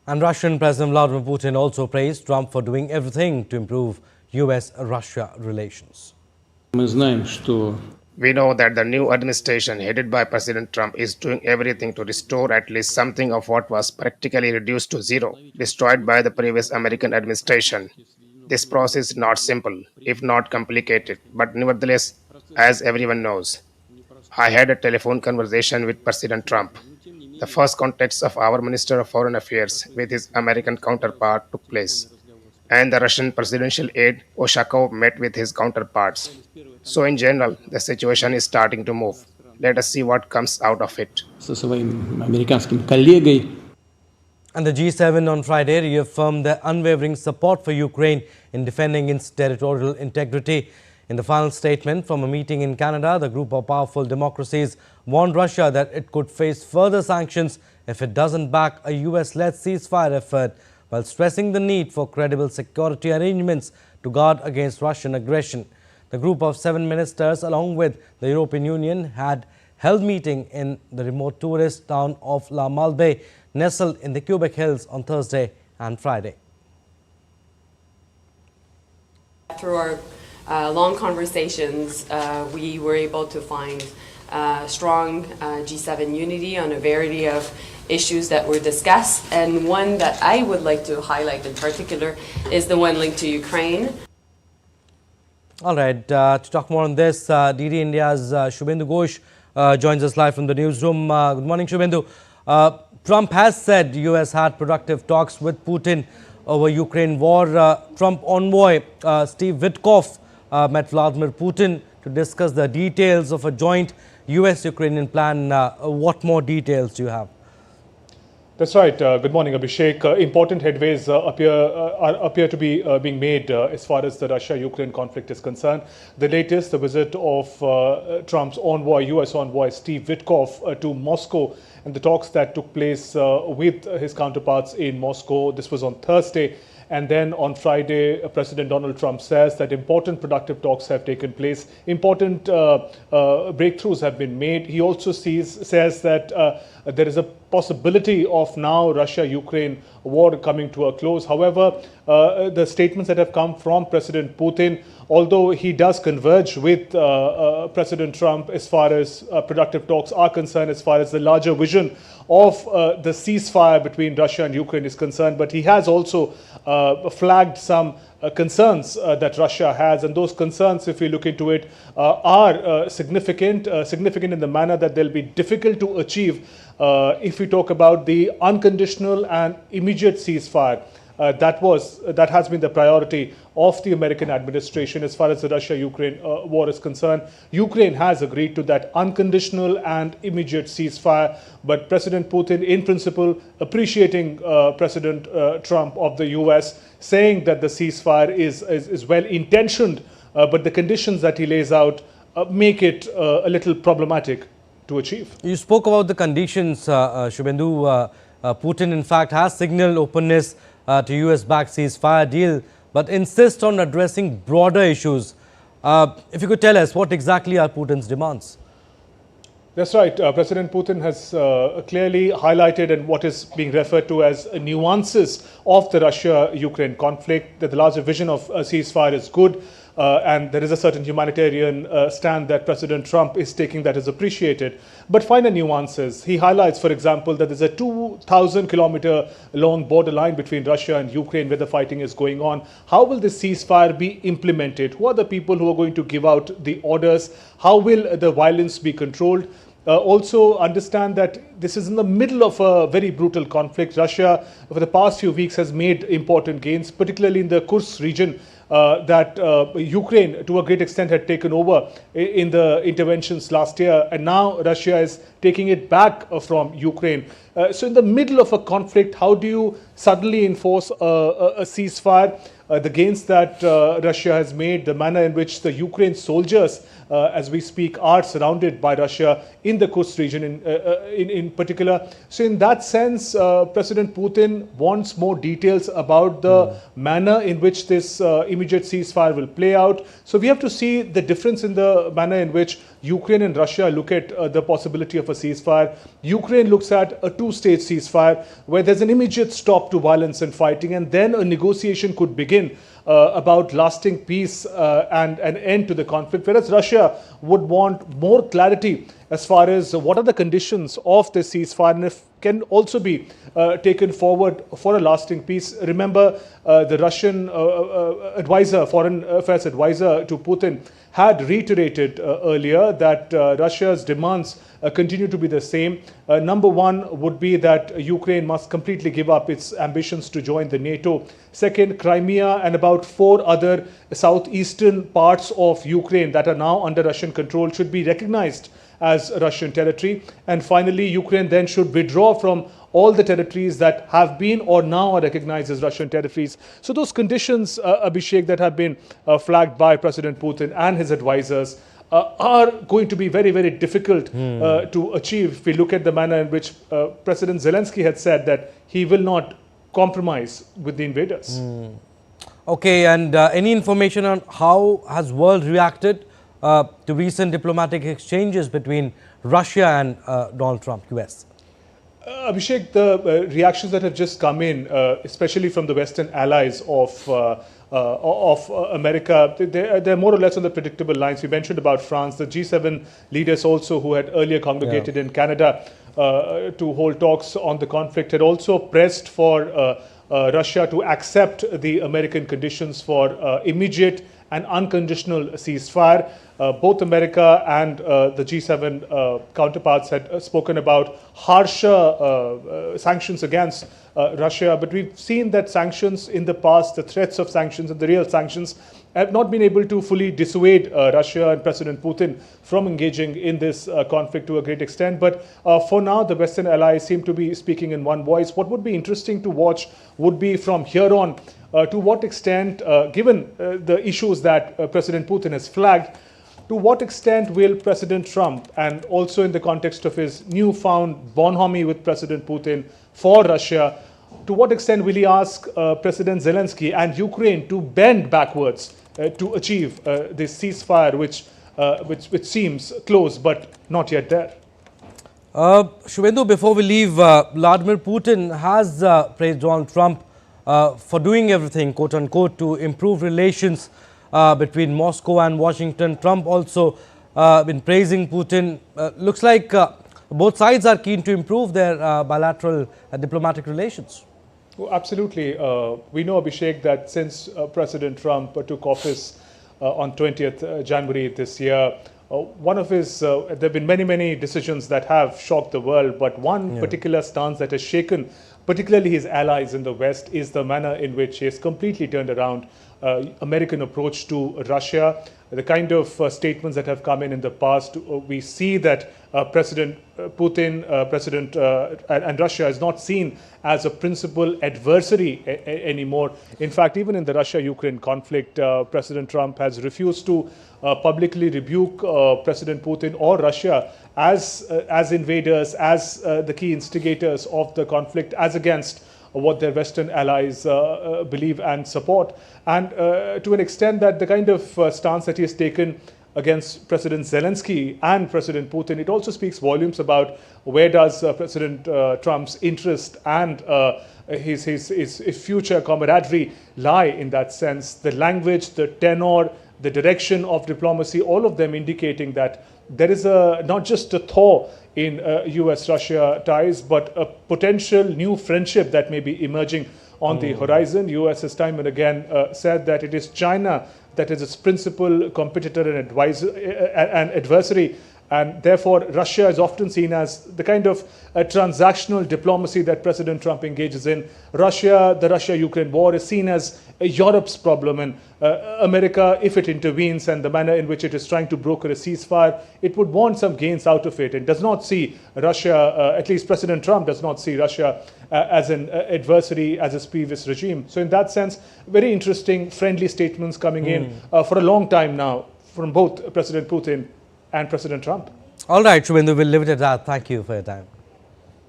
And Russian President Vladimir Putin also praised Trump for doing everything to improve US-Russia relations. We know that the new administration headed by President Trump is doing everything to restore at least something of what was practically reduced to zero, destroyed by the previous American administration. This process is not simple, if not complicated, but nevertheless, as everyone knows, I had a telephone conversation with President Trump. The first contacts of our Minister of Foreign Affairs with his American counterpart took place, and the Russian presidential aide Oshakov met with his counterparts. So, in general, the situation is starting to move. Let us see what comes out of it. And the G7 on Friday reaffirmed their unwavering support for Ukraine in defending its territorial integrity. In the final statement from a meeting in Canada, the group of powerful democracies warned Russia that it could face further sanctions if it doesn't back a US-led ceasefire effort, while stressing the need for credible security arrangements to guard against Russian aggression. The group of 7 ministers, along with the European Union, had held meeting in the remote tourist town of La Malbaie, nestled in the Quebec Hills, on Thursday and Friday. Through our long conversations, we were able to find strong G7 unity on a variety of issues that were discussed, and one that I would like to highlight in particular is the one linked to Ukraine. All right, to talk more on this, DD India's Shubhendu Ghosh joins us live from the newsroom. Good morning, Shubhendu. Trump has said US had productive talks with Putin over Ukraine war. Trump envoy Steve Witkoff met Vladimir Putin to discuss the details of a joint US-Ukrainian plan. What more details do you have? That's right. Good morning, Abhishek. Important headways appear to be being made as far as the Russia-Ukraine conflict is concerned. The latest, the visit of Trump's envoy, US envoy Steve Witkoff to Moscow, and the talks that took place with his counterparts in Moscow. This was on Thursday. And then on Friday, President Donald Trump says that important productive talks have taken place, important breakthroughs have been made. He also says that there is a possibility of now Russia-Ukraine war coming to a close. However, the statements that have come from President Putin, although he does converge with President Trump as far as productive talks are concerned, as far as the larger vision of the ceasefire between Russia and Ukraine is concerned, but he has also flagged some concerns that Russia has, and those concerns, if we look into it, are significant in the manner that they'll be difficult to achieve if we talk about the unconditional and immediate ceasefire. That has been the priority of the American administration as far as the Russia-Ukraine war is concerned. Ukraine has agreed to that unconditional and immediate ceasefire, but President Putin, in principle, appreciating President Trump of the US, saying that the ceasefire is well-intentioned, but the conditions that he lays out make it a little problematic to achieve. You spoke about the conditions, Shubhendu. Putin, in fact, has signaled openness to US-backed ceasefire deal, but insists on addressing broader issues. If you could tell us, what exactly are Putin's demands? That's right. President Putin has clearly highlighted and what is being referred to as nuances of the Russia-Ukraine conflict, that the larger vision of a ceasefire is good, and there is a certain humanitarian stand that President Trump is taking that is appreciated. But finer nuances. He highlights, for example, that there's a 2,000-kilometer long borderline between Russia and Ukraine where the fighting is going on. How will this ceasefire be implemented? Who are the people who are going to give out the orders? How will the violence be controlled? Also understand that this is in the middle of a very brutal conflict. Russia, over the past few weeks, has made important gains, particularly in the Kursk region, that Ukraine, to a great extent, had taken over in the interventions last year. And now Russia is taking it back from Ukraine. So in the middle of a conflict, how do you suddenly enforce a ceasefire? The gains that Russia has made, the manner in which the Ukraine soldiers, as we speak, are surrounded by Russia in the Kursk region, in in particular. So in that sense, President Putin wants more details about the manner in which this immediate ceasefire will play out. So we have to see the difference in the manner in which Ukraine and Russia look at the possibility of a ceasefire. Ukraine looks at a two-stage ceasefire where there's an immediate stop to violence and fighting, and then a negotiation could begin about lasting peace and an end to the conflict, whereas Russia would want more clarity as far as what are the conditions of the ceasefire and if can also be taken forward for a lasting peace. Remember, the Russian advisor, foreign affairs advisor to Putin, had reiterated earlier that Russia's demands continue to be the same. Number one would be that Ukraine must completely give up its ambitions to join the NATO. Second, Crimea and about 4 other southeastern parts of Ukraine that are now under Russian control should be recognized as Russian territory. And finally, Ukraine then should withdraw from all the territories that have been or now are recognized as Russian territories. So those conditions, Abhishek, that have been flagged by President Putin and his advisors are going to be very, very difficult to achieve. If we look at the manner in which President Zelensky had said that he will not compromise with the invaders. Okay, and any information on how has world reacted to recent diplomatic exchanges between Russia and Donald Trump, US? Abhishek, the reactions that have just come in, especially from the Western allies of America, they're more or less on the predictable lines. We mentioned about France, the G7 leaders also who had earlier congregated in Canada to hold talks on the conflict had also pressed for Russia to accept the American conditions for immediate and unconditional ceasefire. Both America and the G7 counterparts had spoken about harsher sanctions against Russia, but we've seen that sanctions in the past, the threats of sanctions and the real sanctions, have not been able to fully dissuade Russia and President Putin from engaging in this conflict to a great extent. But for now, the Western allies seem to be speaking in one voice. What would be interesting to watch would be from here on to what extent, given the issues that President Putin has flagged, to what extent will President Trump, and also in the context of his newfound bonhomie with President Putin for Russia, to what extent will he ask President Zelensky and Ukraine to bend backwards to achieve this ceasefire, which seems close but not yet there? Shubhendu, before we leave, Vladimir Putin has praised Donald Trump for doing everything, quote unquote, to improve relations between Moscow and Washington. Trump also been praising Putin. Looks like both sides are keen to improve their bilateral diplomatic relations. Oh, absolutely. We know, Abhishek, that since President Trump took office on 20th January this year, one of his, there have been many decisions that have shocked the world, but one particular stance that has shaken particularly his allies in the West is the manner in which he has completely turned around American approach to Russia. The kind of statements that have come in the past, we see that President Putin, and Russia is not seen as a principal adversary anymore. In fact, even in the Russia-Ukraine conflict, President Trump has refused to publicly rebuke President Putin or Russia as invaders, as the key instigators of the conflict, as against what their Western allies believe and support. And to an extent that the kind of stance that he has taken against President Zelensky and President Putin, it also speaks volumes about where does President Trump's interest and his future camaraderie lie in that sense. The language, the tenor, the direction of diplomacy, all of them indicating that there is not just a thaw in US-Russia ties, but a potential new friendship that may be emerging on the horizon. US has time and again said that it is China that is its principal competitor and adversary, and therefore Russia is often seen as the kind of transactional diplomacy that President Trump engages in. The Russia-Ukraine war is seen as Europe's problem, and America, if it intervenes and the manner in which it is trying to broker a ceasefire, it would want some gains out of it. It does not see Russia, at least President Trump does not see Russia as an adversary as his previous regime. So in that sense, very interesting, friendly statements coming in for a long time now from both President Putin and President Trump. All right, Shubhendu, we'll leave it at that. Thank you for your time.